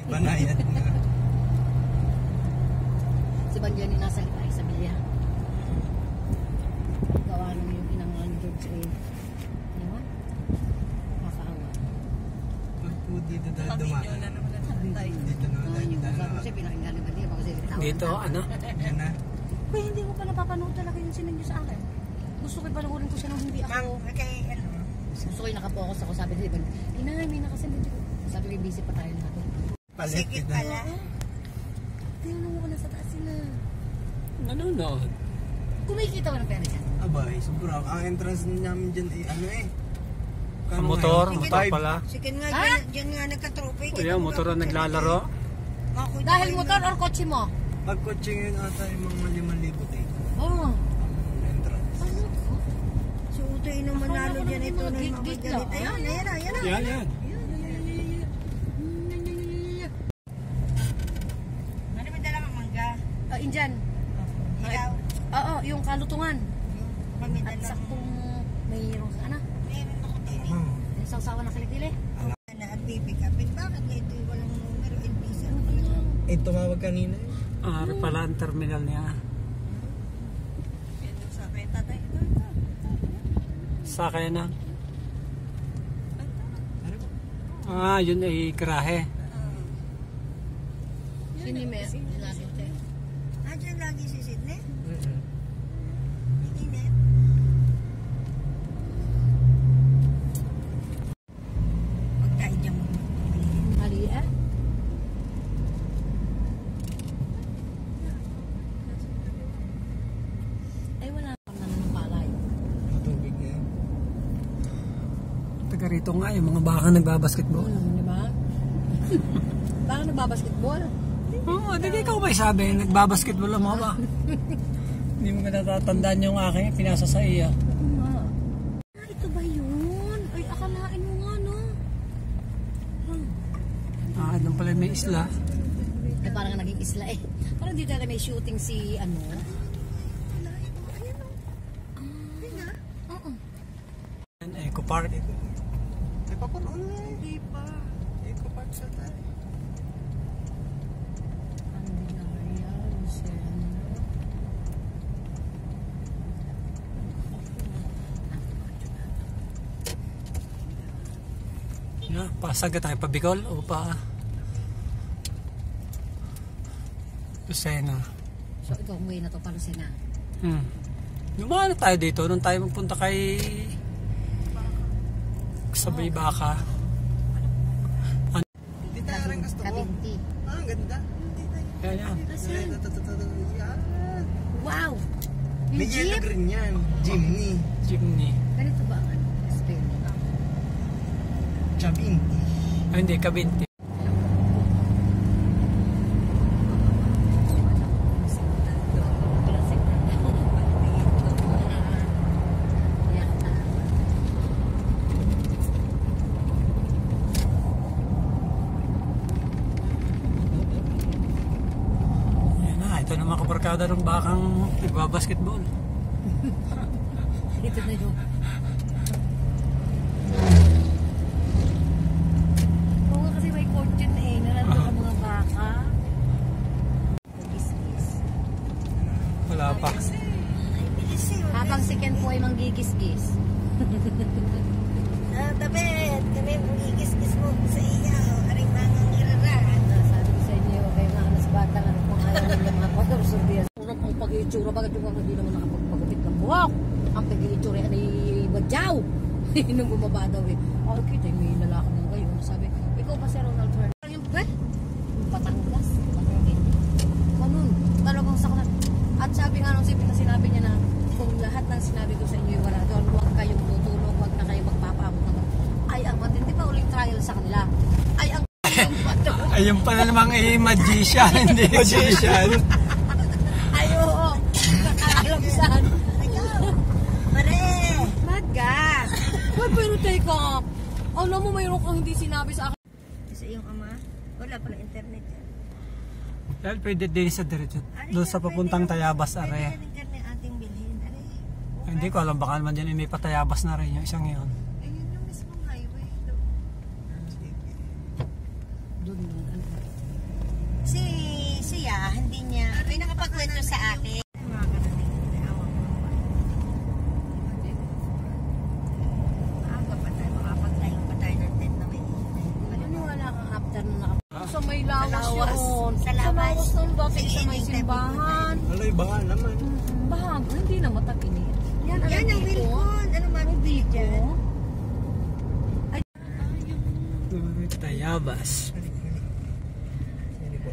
Banayad na. Si Banjani nasa Lipay sa Bilya. Gawa nung yung inangan ni George A. Di ba? Makaawa. Pag po dito na dumaan. Dito na dito, ano? Yan na. Kuya, hindi ko pa napapanood talaga yung sinend nyo sa akin. Gusto ko ipanukurin ko siya nung hindi ako. Gusto ko yung nakapokus ako. Sabi nila, Inay, may nakasend ko. Sabi ko, busy pa tayo natin. Palit kita. Pala. Tinanong ko na sa taas sila. Nanonood. Kumikita ko ng pera dyan. Abay, sobrang. Ang entrance namin dyan ay ano eh. Ang motor pala. Sige nga, dyan nga nagka-trophy. Kuya, motor ang naglalaro. Dahil motor or kotse mo? Pag kotse ngayon ata yung mga 5,000 eh. Oo. Ang entrance. Ano ko? Si Utoy nung manalo dyan ito na yung mga galit. Ayan, ayan, ayan. Yan. Ano ba dala kang mangga? Indian. Hilaw. Oo, yung kalutungan. At Pamidala. saktong mayroong ano? Meron ako din eh. Yung sawsawa na kilikili. Na at pipick upin. Bakit na ito yung walang numero? Elvisa. Eh, tumawag kanina eh. Ari pala ang terminal niya. Ito sa akin, tatay. Sakay na. Ano po? Yun ay garahe. Sinime. Natin siya. Dyan lagi si Sidney? Mm-mm. Init. Huwag tayo dyan mo. Mali eh. Ay wala pang nananapalay. Tubig na yun. Taga rito nga yung mga baka nagbabasketball. Di ba? Baka nagbabasketball. Oo, di ikaw ba sabi, nagbabasketball ang mga ba? Hindi mo ka natatandaan yung aking pinasa sa iya. Ito ba yun? Ay, akalain mo nga, no? Doon pala may isla. Ay, parang naging isla eh. Parang dito na may shooting si, ano? Eco Park. Eh, papunoon na eh. Hindi pa. Eco Park sa tayo. Pasaga tayo pa Bicol o pa Lucena. So, ito ang way na to, para sina. Lumaan na tayo dito nung tayo magpunta kay Sabay Baka. Hindi tayo rin gusto ko. Kabinti. Ang ganda. Yan. Yan. Wow! May Yung yellow jeep? green yan. Jimny. Jeepney. Ganito ba ang ano? Spelling? Chabinti. Hindi, Kabinti. Ito na mga kabarkada ng bakang nagbabasketball. Ito na yun. Oo nga kasi may court yun eh. Nalando ang mga baka. Gis-gis. Wala pa. Habang si Ken po ay manggigis-gis. Tabet, kami magigis-gis mo sa iyo. Aring mga ngirara. Sabi ko sa inyo, kayo mga anas bata nga kung ayaw ninyo mga pag-surveillance. Unang pang pag-iitsura, bakit yung mga hindi naman nakapagpagupit ng buhok? Ang pag-iitsura yan ay badyaw. Nung bumaba daw eh. Oh, kita may lalaki mo kayo. Sabi, ikaw ba si Ronald Fernandez? Yung pwet? Yung Batangas. Ganun. Talagang sakit. At sabi nga nung sinabi niya na kung lahat ng sinabi ko sa inyo ay wala doon, huwag kayong tutulog, huwag na kayo magpapaabot naman. Ay, ang matindi pa uling trial sa kanila. Ay, ang Ayun pa na namang magician, hindi magician. ay, oo. Nakaalam saan. Mare! Magas. Uy, pero teka. Alam mo, mayroon kang hindi sinabi sa akin. Sa iyong ama, wala pala internet yan. Dahil pwede din sa diretso. Doon sa papuntang Tayabas, are. Pwede internet ating bilhin. Hindi ko alam, baka naman dyan may patayabas na rin yung isang yun. Ayun yung mismong highway. Doon, ano. sa atin. Maniwala kang after na nakapagod. Sa may lawas Lawas. yun. Sa Sa lawas. lawas nun, bakit sa may simbahan? Alay, baka naman. Bahag, hindi na matakinit. Yan, Yan ang Wilcon. Ano mami dyan? Tayabas. Hindi po.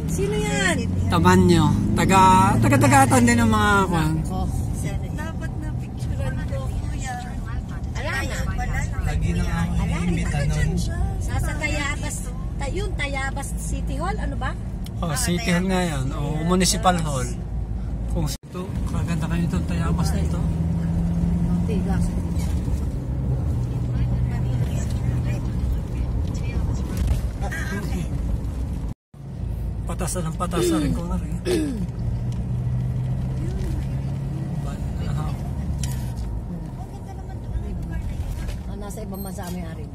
Sino yan? Tamanyo. Taga-tagatan din ng mga kwan. Dapat na picturean ko, kuya. Ala na. Lagi na ako inimita nun. Nasa Tayabas, yung Tayabas City Hall, ano ba? Oh, City Hall nga yan. O Municipal Hall. Kung ito, kaganda kayo itong Tayabas na ito. Tigas. Patasa ng patasa rin ko na rin. Nasa ibang bansa may ari.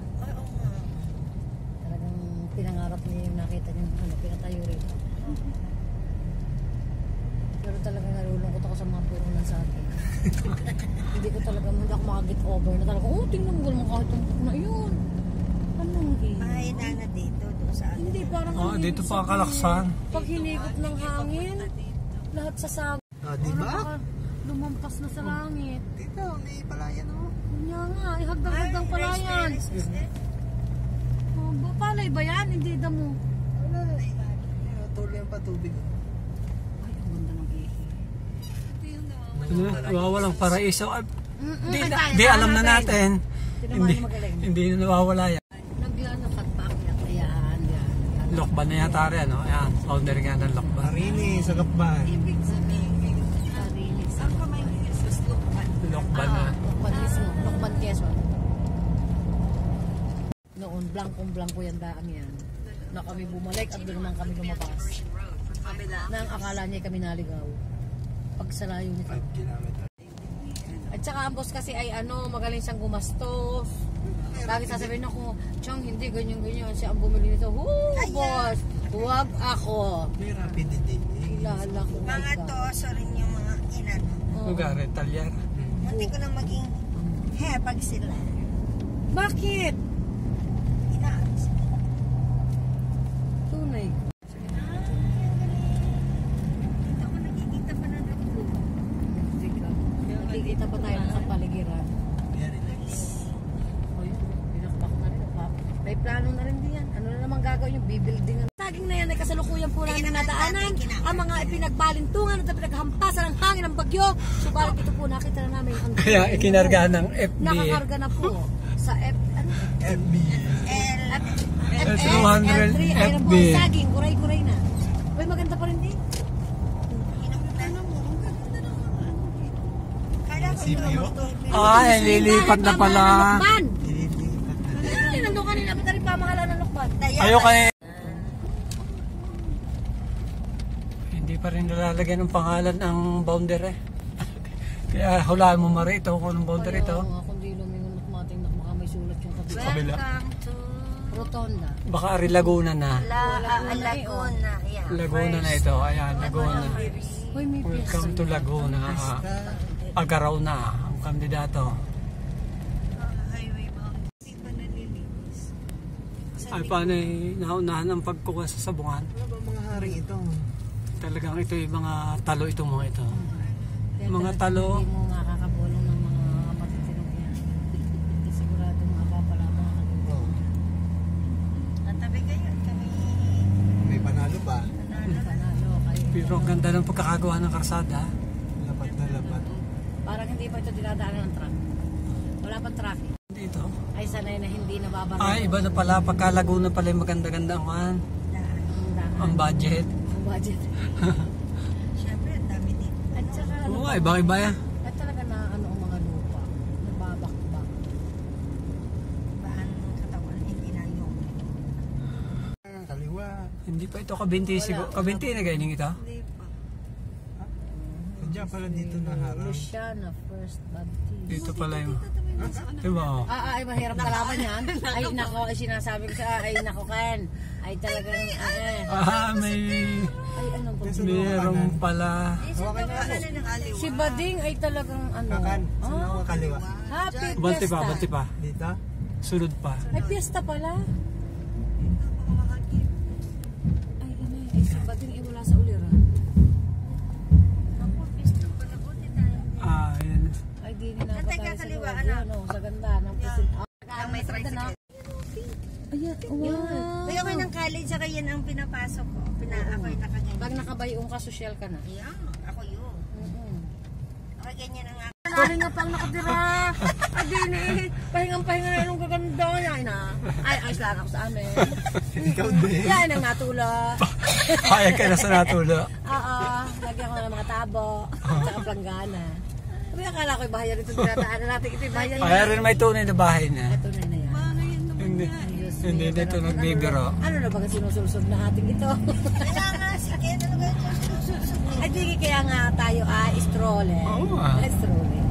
Talagang pinangarap niya yung nakita niya, pinatayo rin. Pero talagang nalulungkot ako sa mga purunan sa akin. Hindi ako makaget over na talaga, tingnan mo naman kahit yung na yun. Anong Ay, nana dito, doon sa atin. Hindi, parang Dito pa kalaksan. pag hinigop ng hangin, lahat sa sag. Di ba? Lumampas na sa langit. Dito, may palayan o. Kanya nga, ihagdang-hagdang pala yan. Palay ba yan? Hindi damo. Wala eh. Tuloy ang patubig. Ay, ang ganda ng ihi. Nawawalang paraiso. Ay, Di alam na natin. Hindi magaling. Hindi na nawawala yan. Naglalakat pa ako yan. Ayan, yan. Lokban na yata rin, ano? Ayan, founder nga ng Lokban. Marini, sa Kapban. Karinis. Lokban na. Lokban mismo. Lokban Quezon. Noon, blankong-blanko yan daang yan. Na kami bumalik at doon naman kami lumabas. Na ang akala niya kami naligaw. Pagsalayo nito. 5 kilometer. At saka ang boss kasi ay magaling siyang gumastos. Lagi sasabihin ako, Chong, hindi ganyan-ganyan. Siya ang bumili nito. Boss, huwag ako. May rapidity. Kilala ko. Mga toso rin yung mga inan. Lugar, Talyar. Hindi ko na maging pag sila. Bakit? Inaalis. Tunay. Dito ako nakikita pa na nabuo. Nakikita pa tayo sa paligiran. Very nice. O yun, pinakpak na rin. May plano na rin din yan. Ano na naman gagawin yung bibuilding. Saging na yan ay kasalukuyan po namin nadaanan. Ang mga ipinagbalintungan at pinaghampasan ng hangin ng bagyo. Subalit ito po nakita na namin. Ang Kaya ikinarga ng FB. nakakarga na po sa FB. L200 L3. Ayun FB. po ang saging. Kuray-kuray na. Uy, maganda pa rin din. CPU. Lilipat na pala. Lokban! Ililipat na. Nandun kanina kita rin pamahala ng Lokban. Ayaw kay... Hindi pa rin nalalagyan ng pangalan ang boundary. Kaya hulaan mo marito kung anong boundary ito. Oo nga, kundi lumingon at mating na baka may sulat yung kabila. Kabila. Welcome to Rotonda. Baka ari Laguna na. Laguna. Yeah. Laguna na ito. Ayan, Laguna. Uy, may Welcome to Laguna. Agaraw na ang kandidato. Highway ba? Hindi pa nalilinis. Ay, paano naunahan ang pagkuha sa sabungan? Ano ba mga haring ito? Talagang ito yung mga talo itong mga ito. Kaya Mga talagang talo. Hindi mo makakabulong ng mga matitinog yan. Hindi sigurado makapapala mga kanina. Oh, Natabi kayo. Kami may panalo pa. Panalo kayo. Pero ang ganda ng pagkakagawa ng karsada. Lapat na lapat. Parang hindi pa ito dinadaanan ng truck. Wala pa traffic. Dito. Ay sanay na hindi nababara. Ay, iba na pala. Pagka Laguna pala yung maganda-ganda ang man. Ang budget. Ang budget. Siyempre, ang dami dito. At saka Oo, iba-iba yan. at talaga na ang mga lupa. Nababak-bak. Baan ng katawan, hindi na yung. Kaliwa. Hindi pa ito kabinti siguro. Kabinti na ganyan ito. Hindi pa. Diyan pala dito na harap. Luciana First Baptist. Dito pala yung... Diba? Ay, mahirap kalaban yan. Ay, nako, ay sinasabi ko sa, ay, nako, Ken. Ay, talagang, May... ay, anong po? Meron pala. Hawakan na ako. Si Bading ay talagang, ano, Kakan. Saan ako kaliwa? happy Banti fiesta. pa, banti pa. Dito? Sunod pa. Ay, fiesta pala. Ay, inay, ay, si Bading ay wala sa uliran. Yan. Ay, di na pa tayo sa kaliwa, loob. Yan, oh, sa ganda ng pusin. May tricycle. Ayan, wow. Kaya ako ng college, saka yan ang pinapasok ko. Ako'y nakaganyan. Pag nakabayong ka, social ka na. Ayan, ako yun. Nakaganyan ang ako. Pahinga pang nakatira. Ay, di na eh. Pahingang-pahinga na yung gaganda. Yan na. Ay, ayos lang ako sa amin. Ikaw din. Yan ang natula. Kaya ka na sa natulo. Oo. Lagyan ko ng mga tabo. At saka planggana. Sabi, akala ko'y bahayan ito. Dinataanan natin ito. Bahayan Kaya rin may tunay na bahay na. ito na yan. Hindi. Hindi dito nagbibiro. Ano na ba sinusulsod na ating ito? Kailangan, sige, ano ba ito? Ay, di kaya nga tayo stroller. Oo, Stroller.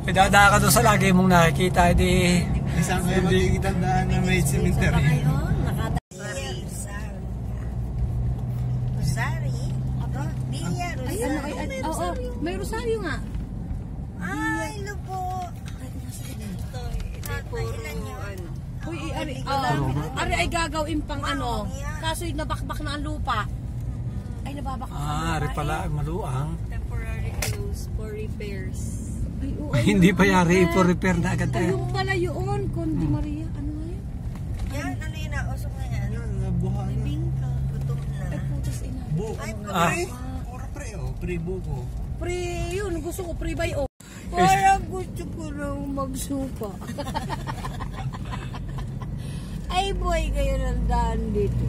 May dadaan ka doon sa lagi mong nakikita. Di... Isang kayo magkikitandaan na may Sa cemetery. ngayon, nakatayo. Rosary? Bia, Ay, ano, Rosary. oo, may rosaryo nga. Ay, lupo. Ilan yun? Uy, ari ay gagawin pang ano. Kaso nabakbak na ang lupa. Ay, nababak. Ari pala, maluang. Temporary close for repairs. Ay, oo, Hindi pa yari for repair na agad Ay, tayo. yung pala yun. Kundi Maria, ano nga yun? Yan, ano yun na? Usok na yan. Yan, nabuhan na. Bingka. Gutom na. Ay, putas ina. Buko. Ay, Pre. Puro pre, oh. Pre buko. Pre, yun. Gusto ko pre by o. Parang gusto ko nang magsuka. Ay, boy, kayo ng daan dito.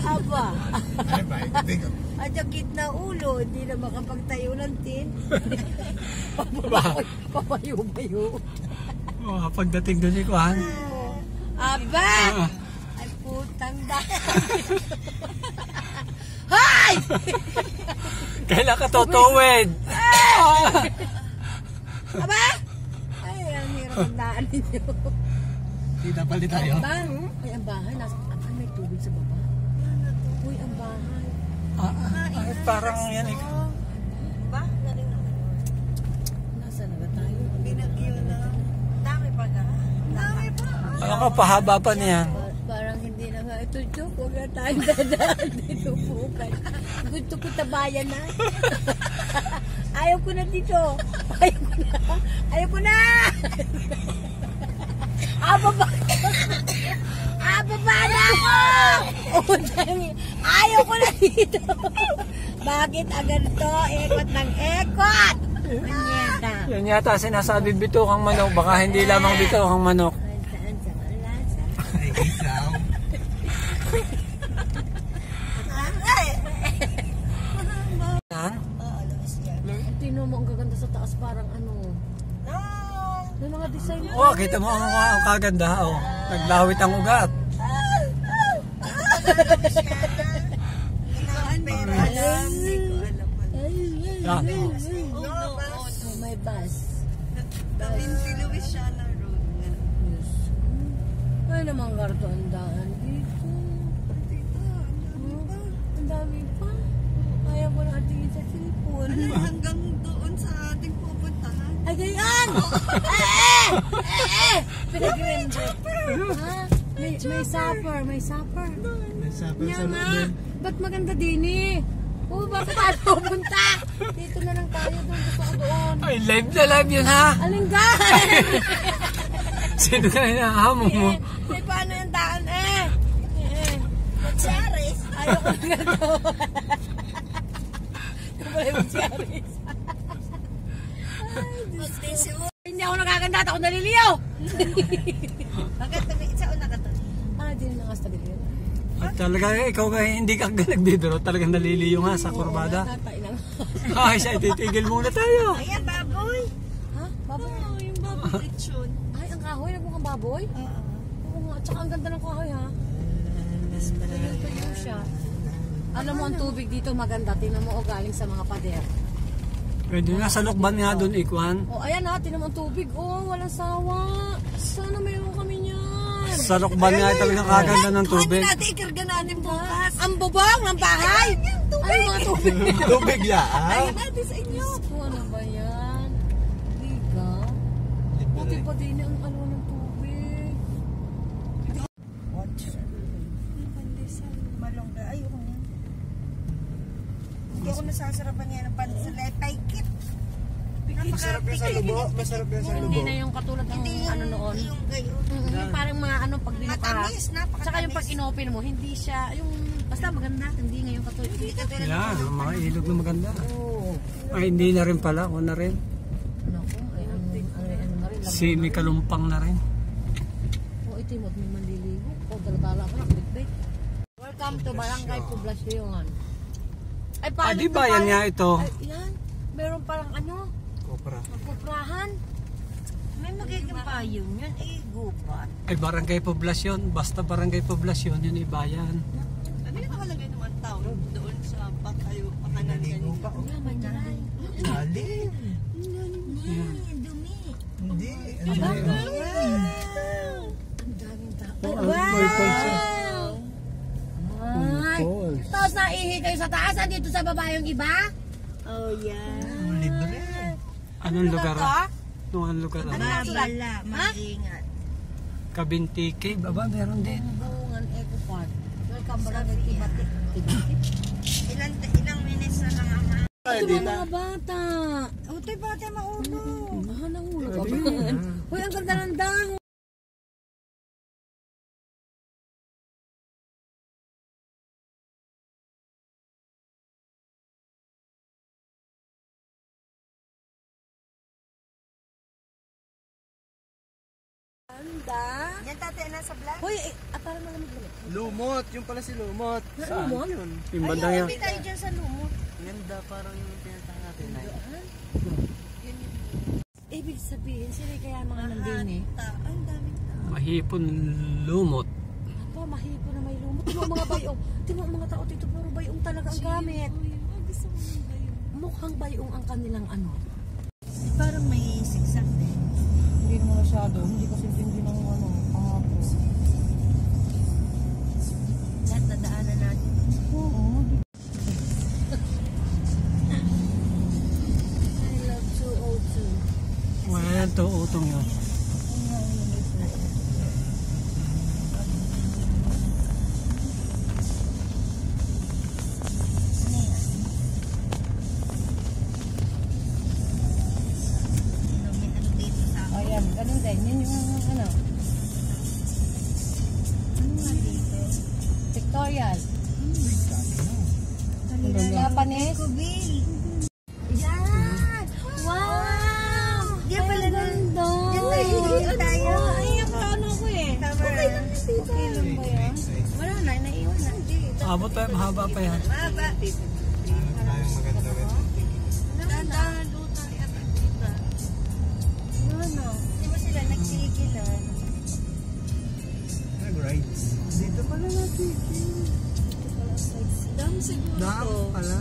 Aba. Ay, ba? Tingnan. At yung gitna ulo, hindi na makapagtayo ng tin. Papayo-bayo. Pagdating doon ni Kuhan. Aba! Ay, putang dahil. Hay! Kailan ka tutuwid? Aba! Ay, ang hirap ang daan ninyo. Kita palit tayo. Bang! Ay, ang bahay. Ay, may tubig sa baba. Uy, ang bahay. Parang yan eh. Ba? Galing naman. Nasa na tayo? Binagyo na. Dami pa ka. Dami pa. Alam ko, pahaba pa niyan. Parang hindi na nga ito joke. Huwag na tayong dadaan dito bukan. Gusto ko tabayan na. Ayaw ko na dito. Ayaw ko na. Ayaw ko na. Baba. Baba na ako. Ayaw ko na dito. Bakit agad to? Ekot ng ekot. Anyeta. Yan yata sinasabi bitukang manok. Baka hindi lamang bitukang manok. Saan sa lasa? Ay, isaw. Yan? Oo, Luis yan. Tingnan mo ang gaganda sa taas. Parang ano. No! May mga design. Oh, kita mo ang kaganda. Oh. Naglawit ang ugat. Pero alam. Yan. Oh, may bus. Si Louisiana Road. Yes. Ay naman garto ang daan dito. Ang dami pa. Kaya mo na tingin sa cellphone. Hanggang doon sa ating pupuntahan. Ay, ganyan! Pinag-render. Ha? May supper, may supper. May sapal Kaya sa nga, loob. ba't maganda din eh? Oo, bakit tayo pupunta? Dito na lang tayo doon. Gusto ko doon. Ay, live na live yun ha. Alinggan! Sino ka inahamon mo? May paano yung daan eh? Charis. Ayaw ko na ganito. Yung pala yung Charis. Hindi ako nakaganda at ako naliliyaw. Bakit sa una ka to? Di na nga sa naliliyaw. At talaga, ikaw ka hindi ka nagbibiro. Talagang naliliyo nga sa kurbada. Ay, siya, ititigil muna tayo. Ayan, baboy. Ha? Baboy? Oh, yung baboy lechon. Ay, ang kahoy. Nagmukhang baboy? Oo nga. Tsaka ang ganda ng kahoy ha. Tuyo siya. Alam mo, ang tubig dito maganda. Tingnan mo, galing sa mga pader. Pwede na sa Lukban nga doon, Ikwan. Oh, ayan ha, tinan mo ang tubig. Oh, walang sawa. Sana mayroon kami niyan. Sa Lukban nga talagang kaganda ng tubig. Natin, ikarga natin bukas. Ang bubong ng bahay. Ay, mga tubig. Tubig yan. Ay, natin sa inyo. Ano ba yan? Liga? Pati pa din ang ano ng tubig. Malongga. Ayoko yan. Hindi ako nasasarapan yan ng pansalay. Paikit. Masarap yan sa lubo. Masarap yan sa lubo. Hindi na yung katulad ng ano noon. Yung gayon. Yung parang mga ano pag binuka. Matamis, napakatamis. Tsaka yung pag inopen mo, hindi siya, yung basta maganda, hindi ngayon katulad. Hindi katulad. Yan, ang mga ilog na maganda. Oo. Ay, hindi na rin pala. Ako na rin. Naku, ay ano na rin. Si may kalumpang na rin. O ito mo, may manliligo. O dala-dala ka na, big-big. Welcome to Barangay Poblacion. Ay, paano Ah, di ba yan nga ito? Ay, yan. Meron parang ano, Kopra. magpuprahan. May magiging payong yan. Eh, gupat. Ay, Barangay Poblacion. Basta Barangay Poblacion, yun ibayan. Ano yung nakalagay naman tao doon sa pakayo, pakanan Naligo kanina? pa. Wala, may dalay. Lalim. Dumi. Hindi. Ang daming tao. Ay, tapos naihi kayo sa taas, dito sa baba yung iba? Oh, yeah. Libre. Anong lugar? Anong lugar? Bala, mag-ingat. Kabinti Cave. Aba, meron din. Bungan Eco Park. Welcome Barangay Tibati. Ilang minutes na lang ang Ito mga bata. Utoy ba tayo maulo? Mahal ang ulo ka ba? Uy, ang ganda ng dahon. Yan tatay nasa vlog. Hoy, parang malamig ulit. Lumot. Yung pala si Lumot. Saan mo? Yun. Yung bandang yan. Hindi tayo dyan sa lumot. Ganda parang yung pinatang natin na yun. Ibig sabihin, sila kaya mga nandun eh. Ang daming tao. Mahipon lumot. Aba, mahipo na may lumot. Tingnan mo mga bayong. Tingnan mo mga tao dito, puro bayong talaga ang gamit. Gusto mo yung bayo. Mukhang bayong ang kanilang ano. Parang may siksak eh. Hindi naman masyado. Hindi kasi hindi ng ano, pangako. Lahat na daanan natin. Oo. I love 202. Wala to utong yun. Ayan, ganun din. Yun yung ano. Ano nga dito? Victorial. Japanese. Kubil. Yan! Wow! Yan pala na. Ganda! Yan tayo. Ay, ang plano ko eh. Okay lang na dito. Okay lang ba yan? Wala na, naiwan na. Abot pa, mahaba pa yan. Maba. Tayong maganda rin. Dahan-dahan doon tayo at kita. Ano? Di ba sila nagsigilan? Nag-rides. Dito pala natin. Dam siguro. Dam pala.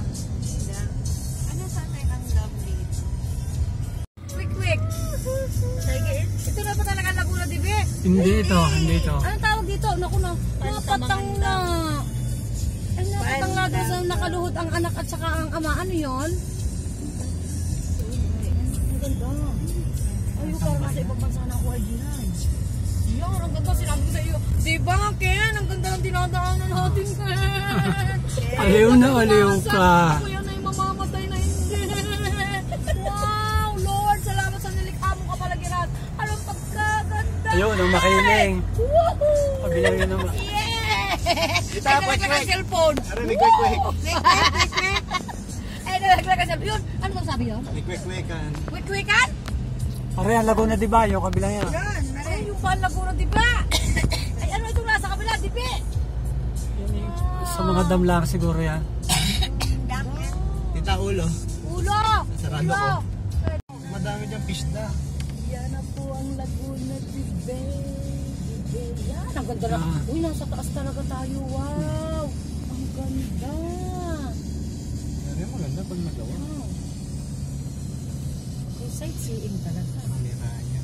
Ano sana ang dam dito? Quick! Ito na pa talaga Laguna, di ba? Hindi ito, hindi ito. Anong tawag dito? Naku na, napatangla. Ay, napatangla doon sa nakaluhod ang anak at saka ang ama. Ano yun? Ang ganda. Ayun, parang nasa ibang bansa na ako ay diyan. Yan, ang ganda. Sinabi ko sa iyo. Diba, Ken? Ang ganda ng dinadaanan natin, Ken. Aliw na aliw ka. Ako yan ay mamamatay na hindi. Wow, Lord, salamat sa nilikha mong kapalagiran. Anong pagkaganda. Ayun, ang makiling. Woohoo! Pabilang yun naman. Yeah! Ay, nalaglag ang cellphone. Ano, nag-quick-quick. Ay, nalaglag ang cellphone. Yun, ano bang sabi yun? Nag-quick-quickan. Quick-quickan? Pare, ang Laguna di ba? Yung kabilang yan. Yan. Ay, yung pan Laguna, di ba? Ay, ano itong nasa kabila, di ba? Sa mga dam lang siguro yan. Dam yan. Tita Ulo. Ulo! Sarado Ulo! ko. Madami diyang pista. Yan na po ang Laguna, di ba? Yan, ang ganda na. Ah. Uy, nasa taas talaga tayo. Wow! Ang ganda. Ano yung maganda pag nagawa? Wow. Sightseeing talaga. Kaliraya.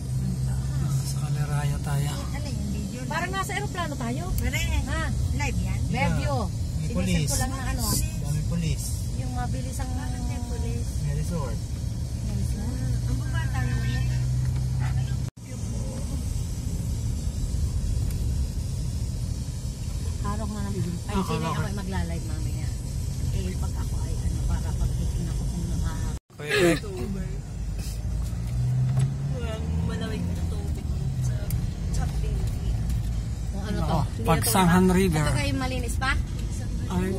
Sa Kaleraya tayo. Ano yung video? Parang nasa aeroplano tayo. Pare, Ha? live yan? Review. May Sinisip police. ko lang na ano. Dami polis. Yung mabilis ang police. May resort. Ang babata naman yan. Harong na naman. Ay, Akala hindi ko- ako ay magla-live mamaya. Eh, pag ako ay ano, para pag-titin ako kung nakahap. Pwede. Walang malamig na tubig sa shopping. Kung ano to. Oo, Hindi Pagsanghan na to, River. Ito kayo malinis pa? Ay,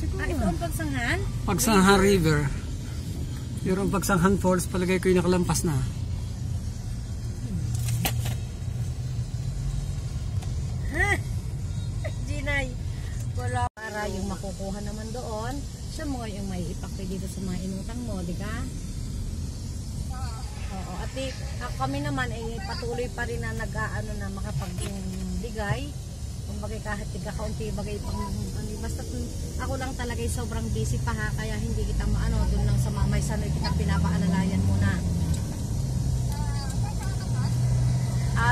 Ito ang Pagsanghan? Pagsanghan River. Yung Pagsanghan Falls, palagay ko yung nakalampas na. Ginay. Wala. Para yung makukuha naman doon, siya mo yung may ipakpay dito sa mga inutang mo, di ka? Oo. At kami naman ay patuloy pa rin na nag-aano na makapagbigay. Kung bagay kahit kaunti bagay pang ano, basta ako lang talaga sobrang busy pa ha, kaya hindi kita maano doon lang sa Mamay Sanoy kita pinapaalalayan muna.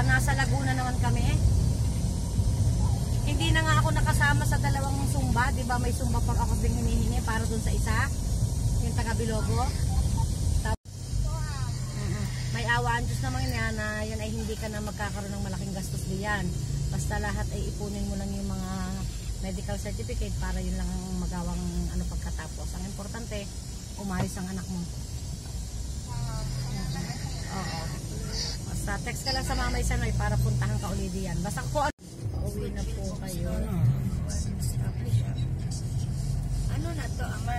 Nasa Laguna naman kami. Hindi na nga ako nakasama sa dalawang sumba, 'di ba? May sumba pag ako ding hinihingi para doon sa isa, yung taga Bilogo. May awaan Diyos naman yan na yan ay hindi ka na magkakaroon ng malaking gastos diyan. Basta lahat ay ipunin mo lang yung mga medical certificate para yun lang ang magawang ano pagkatapos. Ang importante, umayos ang anak mo. Oo. Basta text ka lang sa Mamay Sanoy para puntahan ka ulit diyan. Basta ko pauwi na po kayo. Ano na to, ama?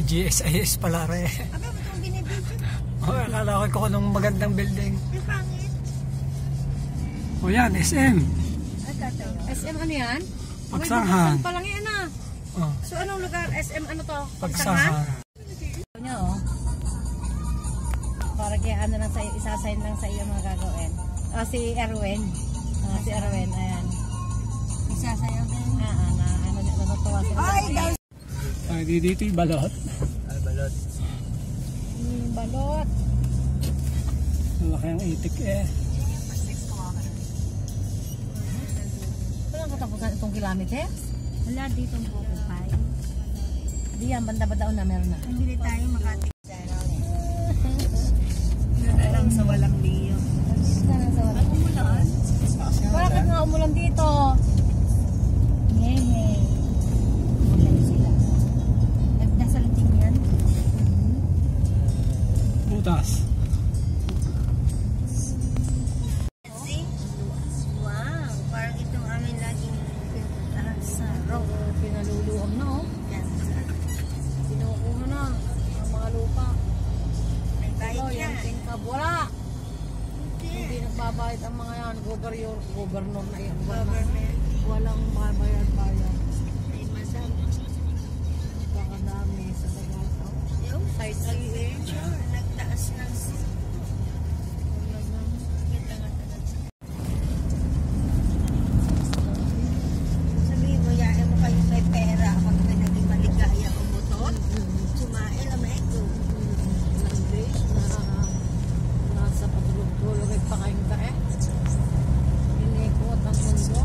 GSIS pala re. Aba, ba't itong binibidyo? Oh, akala ko nung magandang building. May pangit. O yan, SM. SM ano yan? Pagsanghan. May pa lang yan ah. Oh, So anong lugar? SM ano to? Pagsanghan. Nyo, oh. Para kaya ano lang sa isasign lang sa iyo mga gagawin. Si Erwin. Si Erwin, ayan. Isasayaw din. Na ano natutuwa sila. Ay, guys! Ay, dito yung balot. Ay, balot. Balot. Malaki ang itik eh. Walang katapusan itong kilometer? Wala dito ang bukupay. Di yan, banda-badaon na meron na. Bili tayo Makati. Doon lang sa walang liyo. Umulan? Bakit nga umulan dito? Yehey. Umulan sila. Nagdasal din yan. Butas. See? Wow. Parang itong amin laging pinuntahan sa road. Pinaluluwag na oh. Yan. Pinukuha na ang mga lupa. May bayad Oh, yan. yan tingkab. Wala. Hindi nagbabayad ang mga yan. Gobernur na yan. Government. Walang bayad-bayad. May madam. Pakadami sa Tagasa. Yung Side tree eh. nagtaas ng sabihin mo, yain mo kayo may pera pag may naging maligaya o motor. Sumail ang ego. Langlish na nasa patulog-tulog ay pakain ka eh. Inikot ang mundo.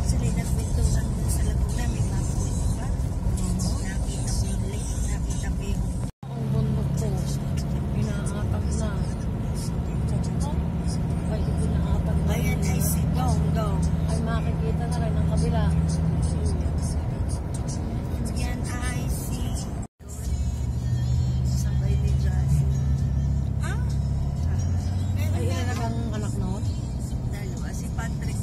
Sila nagpintuan mo sa Laguna, may mapuwit pa. Nakita mo yung lake, nakita mo yung Ang bundok ko, inaatag na. Ay, inaatag na. ayan ay si Dong Dong. Ay, makikita na rin ang kabila. Yan ay si sabay ni Johnny. Ah? Ay, ilan ang anak no? Dalawa, si Patrick